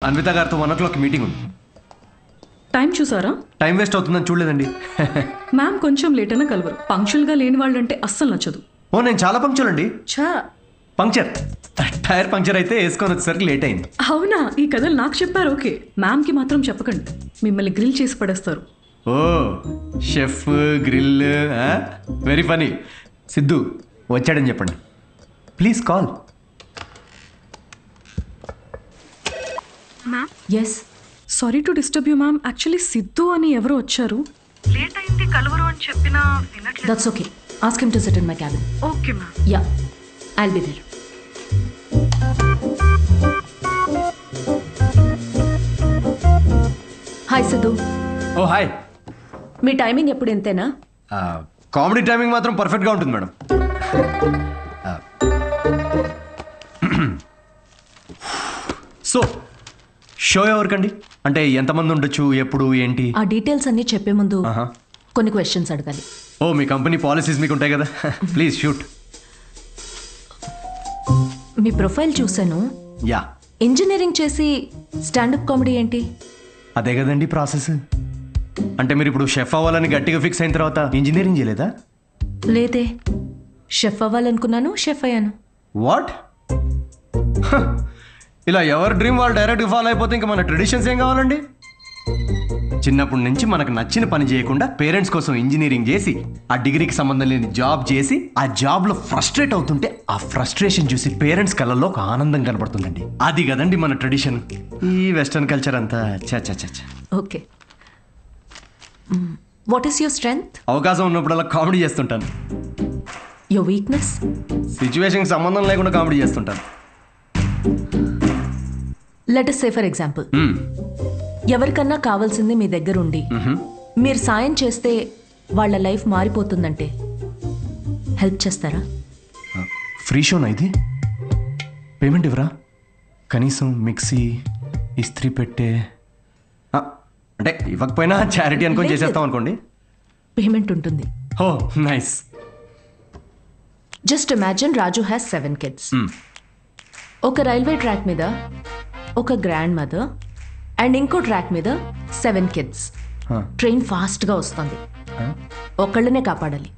అన్విత గారితో 1 o'clock meeting ఉంది. Time చూసారా? టైం వేస్ట్ అవుతుందని చూడలేదండి. మ్యామ్ కొంచెం లేట్ అయినా కలవరు. పంక్చువల్గా లేని వాళ్ళు అంటే అస్సలు నచ్చదు. ఓ నేను చాలా పంక్చువల్ అండి. ఛా, పంక్చర్ టైర్ పంక్చర్ అయితే వేసుకొని వచ్చేసరికి లేట్ అయింది. అవునా? ఈ కథలు నాకు చెప్పారు. ఓకే, మ్యామ్కి మాత్రం చెప్పకండి, మిమ్మల్ని గ్రిల్ చేసి పడేస్తారు. Oh chef grill, very funny. Siddhu వచ్చాడని చెప్పండి. Please call. Ma'am. Yes. Sorry to disturb you ma'am. Actually Siddhu అని ఎవరో వచ్చారు. లేట్ అయింది కలవరు అని చెప్పినా వినట్లేదు. That's okay. Ask him to sit in my cabin. Okay ma'am. Yeah, I'll be there. Hi Siddhu. Oh hi. మీ టైమింగ్ ఎప్పుడు ఎంతేనా? కామెడీ టైమింగ్ మాత్రం పర్ఫెక్ట్గా ఉంటుంది మేడం. సో షో ఎవరికండి? అంటే ఎంతమంది ఉండొచ్చు, ఎప్పుడు, ఏంటి? ఆ డీటెయిల్స్ అన్నీ చెప్పే ముందు కొన్ని క్వశ్చన్స్ అడగాలి. ఓ మీ కంపెనీ పాలసీస్ మీకు ఉంటాయి కదా. Please shoot. మీ ప్రొఫైల్ చూశాను. యా, ఇంజనీరింగ్ చేసి స్టాండప్ కామెడీ ఏంటి? అదే కదండి ప్రాసెస్. అంటే మీరు ఇప్పుడు షెఫ్ అవ్వాలని గట్టిగా ఫిక్స్ అయిన తర్వాత ఇంజనీరింగ్ చేయలేదా? లేదే, షెఫ్ అవ్వాలనుకున్నాను, షెఫ్ అయ్యాను. వాట్? ఇలా ఎవరి డ్రీమ్ వాళ్ళు డైరెక్ట్గా ఫాలో అయిపోతే ఇంకా మన ట్రెడిషన్స్ ఏం కావాలండి? చిన్నప్పటి నుంచి మనకు నచ్చిన పని చేయకుండా పేరెంట్స్ కోసం ఇంజనీరింగ్ చేసి ఆ డిగ్రీకి సంబంధం లేని జాబ్ చేసి ఆ జాబ్లో ఫ్రస్ట్రేట్ అవుతుంటే ఆ ఫ్రస్ట్రేషన్ చూసి పేరెంట్స్ కళ్ళల్లో ఒక ఆనందం కనబడుతుందండి. అది కదండి మన ట్రెడిషన్. ఈ వెస్టర్న్ కల్చర్ అంతా చ. Okay, what is your strength? అవకాశం ఉన్నప్పుడల్లా కామెడీ చేస్తుంటాను. Your weakness? సిచ్యువేషన్కి సంబంధం లేకుండా కామెడీ చేస్తుంటాను. Let us say for example, ఎవరికన్నా కావాల్సింది మీ దగ్గర ఉండి మీరు సాయం చేస్తే వాళ్ళ లైఫ్ మారిపోతుందంటే హెల్ప్ చేస్తారా? ఫ్రీ షోనా ఇది? పేమెంట్ ఇవ్వరా? కనీసం మిక్సీ, ఇస్త్రీ పెట్టే, అంటే ఇవ్వకపోయినా చారిటీ అనుకొని చేసేస్తాం అనుకోండి. పేమెంట్ ఉంటుంది. Oh nice. Just imagine Raju has 7 kids. ఒక రైల్వే ట్రాక్ మీద ఒక గ్రాండ్ మదర్ అండ్ ఇంకో ట్రాక్ మీద 7 kids. ట్రైన్ ఫాస్ట్గా వస్తుంది, ఒకళ్ళనే కాపాడాలి.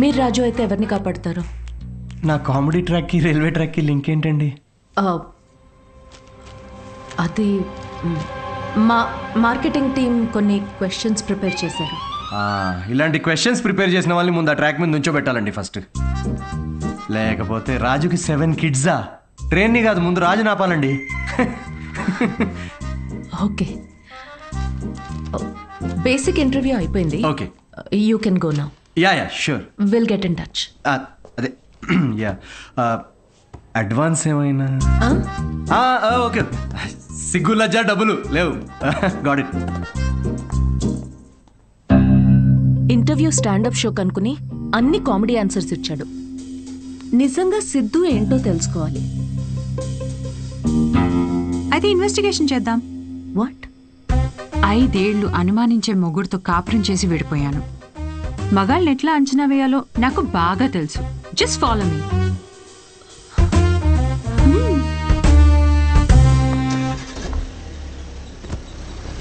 మీరు రాజు అయితే ఎవరిని కాపాడుతారు? నా కామెడీ ట్రాక్కి రైల్వే ట్రాక్కి లింక్ ఏంటండి? అది మా మార్కెటింగ్ టీం కొన్ని క్వశ్చన్స్ ప్రిపేర్ చేశారు. ఇలాంటి క్వశ్చన్స్ ప్రిపేర్ చేసిన వాళ్ళని ముందు ఆ ట్రాక్ మీద నుంచోబెట్టాలండి ఫస్ట్. లేకపోతే రాజుకి 7 kids? ట్రైన్ని కాదు, ముందు రాజు నాపాలండి. ఓకే, బేసిక్ ఇంటర్వ్యూ అయిపోయింది. Okay, you can go now. Yeah sure. Will get in touch. అదే యా, అడ్వాన్స్ ఏమైనా? ఓకే, సిగ్గు లజ్జా డబ్బులు లేవు. Got it. Interview standup show కనుకుని అన్ని కామెడీ ఆన్సర్స్ ఇచ్చాడు. నిజంగా సిద్ధు ఏంటో తెలుసుకోవాలి. అయితే ఇన్వెస్టిగేషన్ చేద్దాం. వాట్? 5 ఏళ్లు అనుమానించే మొగుడుతో కాపురం చేసి విడిపోయాను. మగాళ్ళని ఎట్లా అంచనా వేయాలో నాకు బాగా తెలుసు. Just follow me.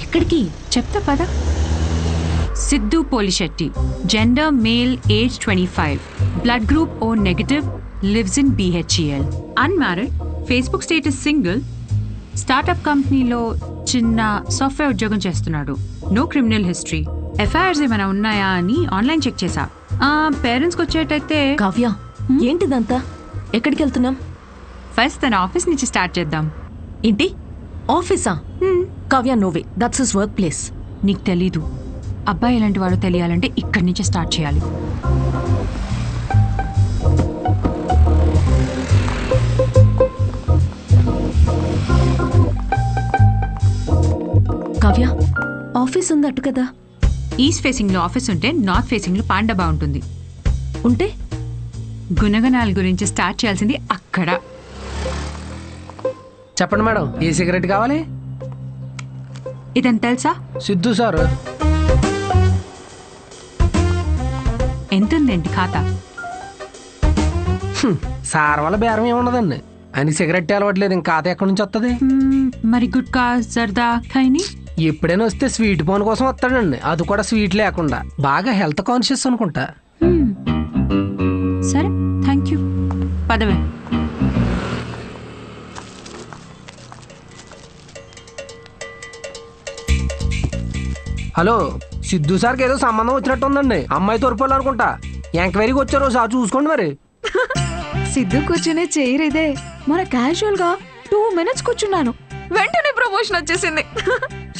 ఎక్కడికి? చెప్తా పద. Siddhu Polishetty, gender male, age 25, blood group O negative, lives in BHEL, unmarried, Facebook status single, startup కంపెనీలో చిన్న సాఫ్ట్వేర్ ఉద్యోగం చేస్తున్నాడు. No criminal history. ఎఫ్ఐఆర్స్ ఏమైనా ఉన్నాయా అని ఆన్లైన్ చెక్ చేశా. పేరెంట్స్కి వచ్చేటైతే. కావ్య, ఏంటిదంతా? ఎక్కడికి వెళ్తున్నాం? ఫస్ట్ తన ఆఫీస్ నుంచి స్టార్ట్ చేద్దాం. ఏంటి ఆఫీసా? Kavya, no way, that's his work place. నీకు తెలీదు, అబ్బాయి ఎలాంటి వాడో తెలియాలంటే ఇక్కడి నుంచే స్టార్ట్ చేయాలి. కావ్య, ఆఫీస్ ఉంది అటు కదా? ఈస్ట్ ఫేసింగ్ లో ఆఫీస్ ఉంటే నార్త్ ఫేసింగ్ లో పాండా బాగుంటుంది. ఉంటే గుణగణాల గురించి స్టార్ట్ చేయాల్సింది అక్కడ. చెప్పండి మేడం, ఏ సిగరెట్ కావాలి? ఇదని తెలుసా? సిద్ధు సార్. ఎంతుందేంటి ఖాతా? సార్ వల్ల బేరం ఏమున్నదండి, అని సిగరెట్ అలవట్లేదు ఇంకా ఖాతా ఎక్కడి నుంచి వస్తుంది? మరి గుట్కా జర్దా ఖైని? ఎప్పుడైనా వస్తే స్వీట్ పోన్ కోసం వస్తాడండి, అది కూడా స్వీట్ లేకుండా. బాగా హెల్త్ కాన్షియస్ అనుకుంటా. సరే థ్యాంక్ యూ, పదవే. హలో, సిద్ధు సార్కి ఏదో సంబంధం వచ్చినట్టు ఉందండి. అమ్మాయి తోరిపోవాలనుకుంటా. ఎంక్వైరీకి వచ్చారు, సార్ చూసుకోండి మరి. సిద్ధు కూర్చునే చైర్ ఇదే. మన క్యాజువల్ గా 2 minutes కూర్చున్నాను, వెంటనే ప్రమోషన్ వచ్చేసింది.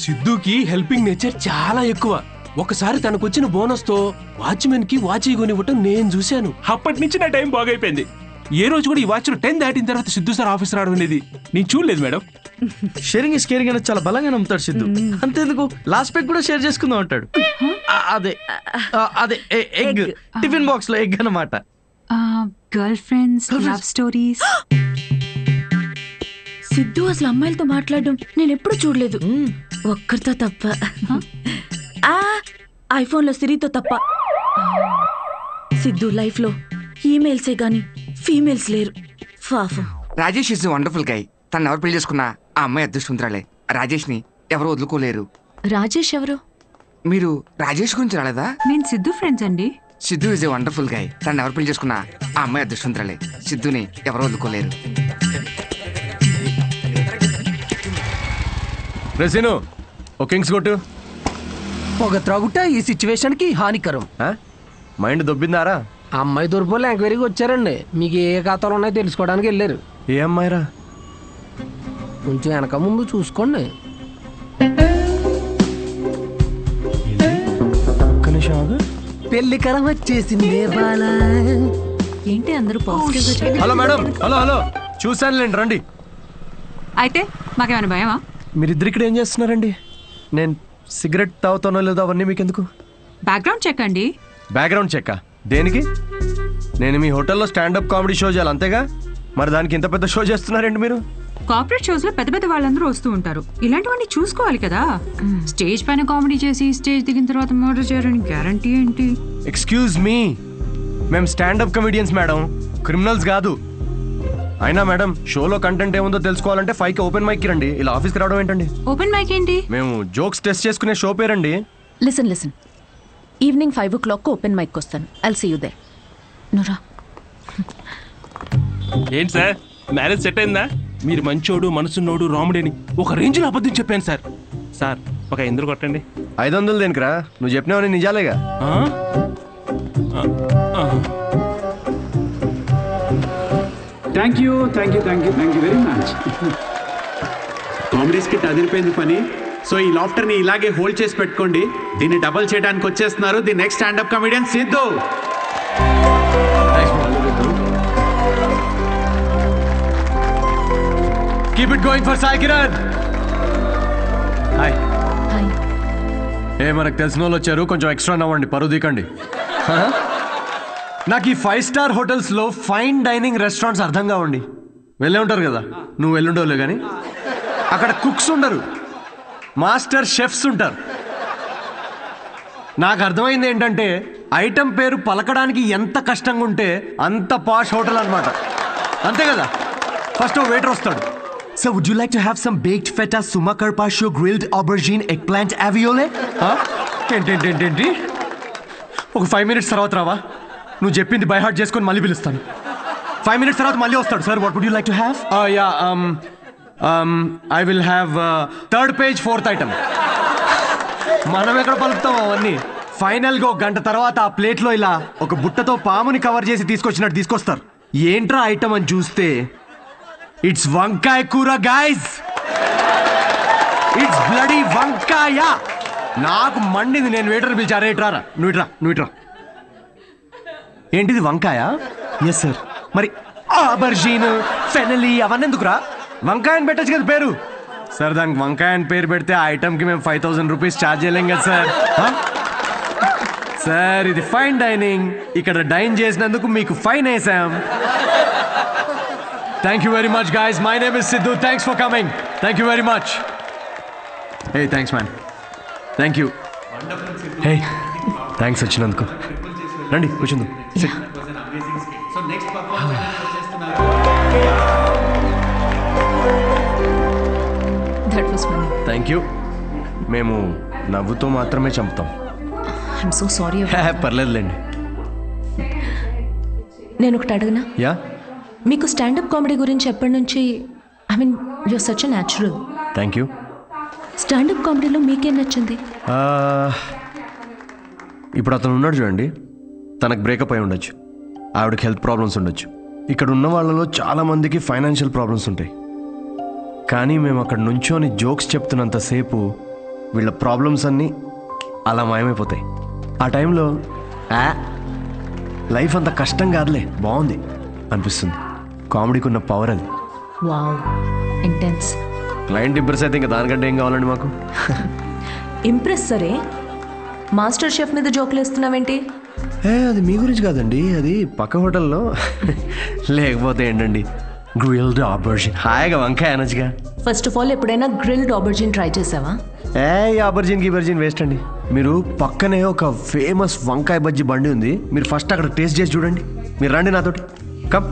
సిద్ధుకి హెల్పింగ్ నేచర్ చాలా ఎక్కువ. ఒకసారి తనకు వచ్చిన బోనస్ తో వాచ్మెన్ కి వాచ్ కొనివ్వటం నేను చూశాను. అప్పటి నుంచి నా టైం బాగైపోయింది. ఏ రోజు కూడా ఈ వాచ్ 10 దాటిన తర్వాత సిద్ధు సార్ ఆఫీస్ రావడం అనేది నేను చూడలేదు మేడం. షేరింగ్ ఇస్ కేరింగ్ అనేది చాలా బలంగా నమ్ముతాడు సిద్ధు. అంతేందుకు లాస్ట్ పెగ్ కూడా షేర్ చేసుకుందాం అంటాడు. అదే అదే ఎగ్, టిఫిన్ బాక్స్ లో ఎగ్ అన్నమాట. Girl friends, love stories. Siddhu అసలు అమ్మాయిలతో మాట్లాడడం నేను ఎప్పుడు చూడలేదు, ఒక్కరితో తప్ప. ఐఫోన్ లో సిరితో తప్ప. సిద్ధు లైఫ్ లో ఈమెయిల్సే గాని ఫీమేల్స్ లేరు. పాపం. Rajesh is wonderful guy. తను ఎవరు పెళ్లి చేసుకున్నా ఆ అమ్మాయి అదృష్టవంతురాలే. రాజేష్ ని ఎవరు వదులుకోలేరు. రాజేష్ ఎవరు? మీరు రాజేష్ గురించి రాలేదా? నేను సిద్ధు ఫ్రెండ్స్ అండి. Siddhu is a wonderful guy. తను ఎవరు పెళ్లి చేసుకున్నా ఆ అమ్మాయి అదృష్టవంతురాలే. సిద్ధుని ఎవరు వదులుకోలేరు. రెసిను ఓ కింగ్స్ కొట్టు. పొగ త్రాగుట ఈ సిచ్యువేషన్ కి హానికరం. మైండ్ దొబ్బిందారా? అమ్మాయి తోరిపోలే ఎంక్వైరీకి వచ్చారండి. మీకు ఏ ఖాతాలు ఉన్నాయో తెలుసుకోవడానికి వెళ్ళారు. ఏ అమ్మాయిరా? కొంచెం వెనక ముందు చూసుకోండి. పెళ్లి కరం వచ్చేసింది. ఏంటి అందరూ పాజిటివ్ గా హలో మేడం, హలో హలో, చూసానులేండి, రండి. అయితే మాకేమైనా భయమా? మీరిద్దరు ఇక్కడ ఏం చేస్తున్నారండి? నేను సిగరెట్ తాగుతానో లేదో అవన్నీ మీకెందుకు? బ్యాక్గ్రౌండ్ చెక్ అండి. బ్యాక్గ్రౌండ్ చెక్ దేనికి? నేను మీ హోటల్లో స్టాండప్ కామెడీ షో చేయాలి అంతేగా, మరి దానికి ఇంత పెద్ద షో చేస్తున్నారండి మీరు? కార్పొరేట్ షోస్ లో పెద్ద పెద్ద వాళ్ళందరూ వస్తూ ఉంటారు, ఇలాంటివన్నీ చూసుకోవాలి కదా. స్టేజ్ పైన కామెడీ చేసి స్టేజ్ దిగిన తర్వాత మర్డర్ చేయడానికి గ్యారంటీ ఏంటి? ఎక్స్క్యూజ్ మీ, మేము స్టాండప్ కమెడియన్స్ మేడం, క్రిమినల్స్ కాదు. అయినా మేడం, షోలో కంటెంట్ ఏముందో తెలుసుకోవాలంటే 5కి ఓపెన్ మైక్ రండి, ఇలా ఆఫీస్కి రావడం ఏంటండి? ఓపెన్ మైక్ ఏంటి? మేము జోక్స్ టెస్ట్ చేసుకునే షో పేరండి. Listen, evening 5 o'clock open mic వస్తాను. I'll see you there. నురా ఏంటి సార్, మ్యారేజ్ సెట్ అయిందా? మీరు మంచోడు, మనసున్నోడు, రాముడేని ఒక రేంజ్ లో అబద్ధం చెప్పాను సార్. సార్ ఒక ఎందుకు కొట్టండి. 500 దేనికిరా? నువ్వు చెప్పినావని నిజాలేగా. Thank you very much. Comedy skit అదిరిపోయింది పని. సో ఈ లాఫ్టర్ ని ఇలాగే హోల్డ్ చేసి పెట్టుకోండి. దీన్ని డబల్ చేయడానికి వచ్చేస్తున్నారు the next standup comedian Siddhu. Keep it going for Sai Kiran. Hi. మనకు తెలిసిన వాళ్ళు వచ్చారు, కొంచెం ఎక్స్ట్రా నవ్వండి, పరువు దీకండి. నాకు ఈ 5 star హోటల్స్లో ఫైన్ డైనింగ్ రెస్టారెంట్స్ అర్థం కావండి. వెళ్ళే ఉంటారు కదా, నువ్వు వెళ్ళుండవులే కానీ. అక్కడ కుక్స్ ఉండరు, మాస్టర్ షెఫ్స్ ఉంటారు. నాకు అర్థమైంది ఏంటంటే, ఐటమ్ పేరు పలకడానికి ఎంత కష్టంగా ఉంటే అంత పాష్ హోటల్ అనమాట. అంతే కదా. ఫస్ట్ వెయిటర్ వస్తాడు. So would you like to have some baked feta, suma carpaccio, grilled aubergine, eggplant aviole? ఏంటి ఒక 5 minutes తర్వాత రావా? నువ్వు చెప్పింది బై హార్ట్ చేసుకొని మళ్ళీ పిలుస్తాను. 5 minutes తర్వాత మళ్ళీ వస్తాడు. Sir what would you like to have? I will have 3rd page 4th item. మనం ఎక్కడ పలుకుతాం అవన్నీ. ఫైనల్గా 1 గంట తర్వాత ఆ ప్లేట్లో ఇలా ఒక బుట్టతో పాముని కవర్ చేసి తీసుకొచ్చినట్టు తీసుకొస్తారు. ఏంట్రా ఐటమ్ అని చూస్తే ఇట్స్ వంకాయ కూర గైస్. ఇట్స్ బ్లడీ వంకాయ. నాకు మండింది. నేను వెయిటర్ పిలిచారా, ఇట్రారా, నువ్వు ఇట్రా. ఏంటిది వంకాయ? Yes sir. మరి ఆబర్జీన్, ఫెనలీ అవన్నీ ఎందుకురా? వంకాయ అని పెట్టచ్చు కదా పేరు. సార్ దానికి వంకాయ అని పేరు పెడితే ఆ ఐటమ్కి మేము 5,000 రూపీస్ ఛార్జ్ చేయలేం కదా సార్. సార్ ఇది ఫైన్ డైనింగ్, ఇక్కడ డైన్ చేసినందుకు మీకు ఫైన్ వేసాం. Thank you very much, guys. My name is Sidhu. Thanks for coming. Thank you very much. Hey, thanks, man. Thank you. Hey, thanks, Achinandku. Randi, కూర్చుందాం. Sit. So next performance use money. Thank you. మేము నవ్వుతో మాత్రమే చంపుతాం. I'm so sorry. పర్లేదులేండి. నేను ఒకటి అడగనా? Yeah. మీకు స్టాండప్ కామెడీ గురించి ఎప్పటి నుంచి? I mean you're such a natural. Thank you. Standup కామెడీలో మీకేం నచ్చింది? ఇప్పుడు అతను ఉన్నాడు చూడండి, తనకు బ్రేకప్ అయి ఉండొచ్చు, ఆవిడకి హెల్త్ ప్రాబ్లమ్స్ ఉండొచ్చు, ఇక్కడ ఉన్న వాళ్ళలో చాలామందికి ఫైనాన్షియల్ ప్రాబ్లమ్స్ ఉంటాయి. కానీ మేము అక్కడ నుంచోని జోక్స్ చెప్తున్నంతసేపు వీళ్ళ ప్రాబ్లమ్స్ అన్నీ అలా మాయమైపోతాయి. ఆ టైంలో లైఫ్ అంత కష్టం కాదులే, బాగుంది అనిపిస్తుంది. కామెడీకి ఉన్న పవర్ అది. Wow, intense. క్లయింట్ ఇంప్రెస్ అయితే ఇంకా దానికంటే ఏం కావాలండి మాకు? ఇంప్రెస్ సరే, మాస్టర్ షెఫ్ మీద జోకులు వేస్తున్నావేంటి? అది మీ గురించి కాదండి, అది పక్క హోటల్లో. లేకపోతే ఏంటండి, గ్రిల్డ్ ఆబర్జిన్, హాయిగా వంకాయ అనొచ్చుగా. ఫస్ట్ ఆఫ్ ఆల్ ఎప్పుడైనా గ్రిల్డ్ ఆబర్జిన్ ట్రై చేసావా? ఈ ఆబర్జిన్ వేస్ట్ అండి. మీరు పక్కనే ఒక ఫేమస్ వంకాయ బజ్జీ బండి ఉంది, మీరు ఫస్ట్ అక్కడ టేస్ట్ చేసి చూడండి. మీరు రండి నాతోటి, కమ్.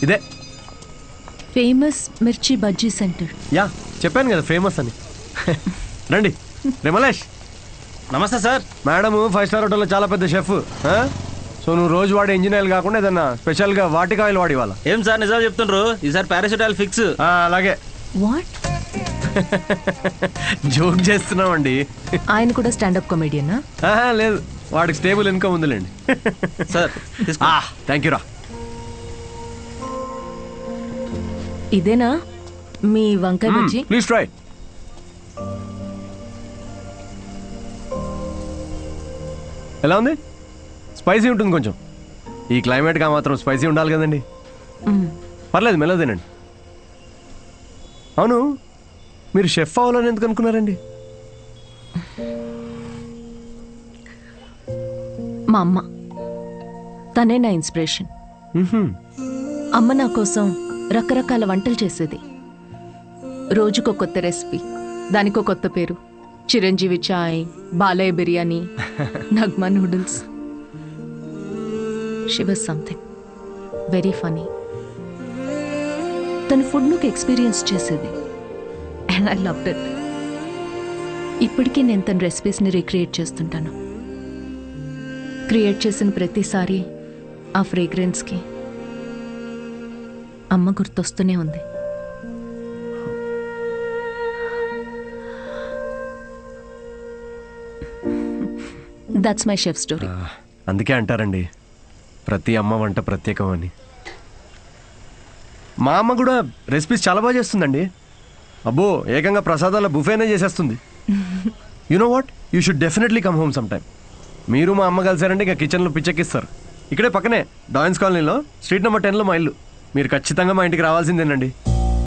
ఇదే ఫేమస్ మిర్చి బజ్జీ సెంటర్. యా, చెప్పాను కదా ఫేమస్ అని. రండి. రిమలేష్. నమస్తే సార్. మేడం 5 స్టార్ హోటల్లో చాలా పెద్ద షెఫ్. సో నువ్వు రోజు వాడే ఇంజిన్ ఆయిల్ కాకుండా ఏదన్నా స్పెషల్గా వాటికి ఆయిల్ వాడి ఇవ్వాలా? ఏం సార్ నిజాలు చెప్తుండ్రు? ఈసారి పారాషూట్ ఫిక్స్. అలాగే. వాట్? జోక్ చేస్తున్నామండి. ఆయన కూడా స్టాండప్ కామెడియనా? లేదు, వాడికి స్టేబుల్ ఇన్కమ్ ఉందిలేండి. సార్ థ్యాంక్ యూ రా. ఇదేనా మీ వంకాయ బజ్జీ? Please try. ఎలా ఉంది? స్పైసీ ఉంటుంది కొంచెం. ఈ క్లైమేట్గా మాత్రం స్పైసీ ఉండాలి కదండి. పర్లేదు, మెల్లగా తినండి. అవును, మీరు షెఫ్ అవ్వాలని ఎందుకు అనుకున్నారండి? మా అమ్మ, తనే నా ఇన్స్పిరేషన్. అమ్మ నా కోసం రకరకాల వంటలు చేసేది. రోజుకో కొత్త రెసిపీ, దానికో కొత్త పేరు. Chiranjeevi chai, Balayya biryani, Nagma noodles. She was something very funny. తన ఫుడ్నుకి ఎక్స్పీరియన్స్ చేసేది, అండ్ ఐ లవ్డ్ ఇట్. ఇప్పటికీ నేను తన రెసిపీస్ని రీక్రియేట్ చేస్తుంటాను. క్రియేట్ చేసిన ప్రతిసారి ఆ ఫ్రేగ్రెన్స్కి అమ్మ గుర్తొస్తూనే ఉంది. That's my chef story. అందుకే అంటారండి, ప్రతి అమ్మ వంట ప్రత్యేకం అని. మా అమ్మ కూడా రెసిపీస్ చాలా బాగా చేస్తుందండి. అబ్బో, ఏకంగా ప్రసాదాల బుఫేనే చేసేస్తుంది. You know what, you should definitely come home some time. మీరు మా అమ్మ కలిసారంటే ఇంకా కిచెన్లో పిచ్చెక్కిస్తారు. ఇక్కడే పక్కనే డాయన్స్ కాలనీలో స్ట్రీట్ నెంబర్ 10లో మా ఇల్లు. మీరు ఖచ్చితంగా మా ఇంటికి రావాల్సిందేనండి.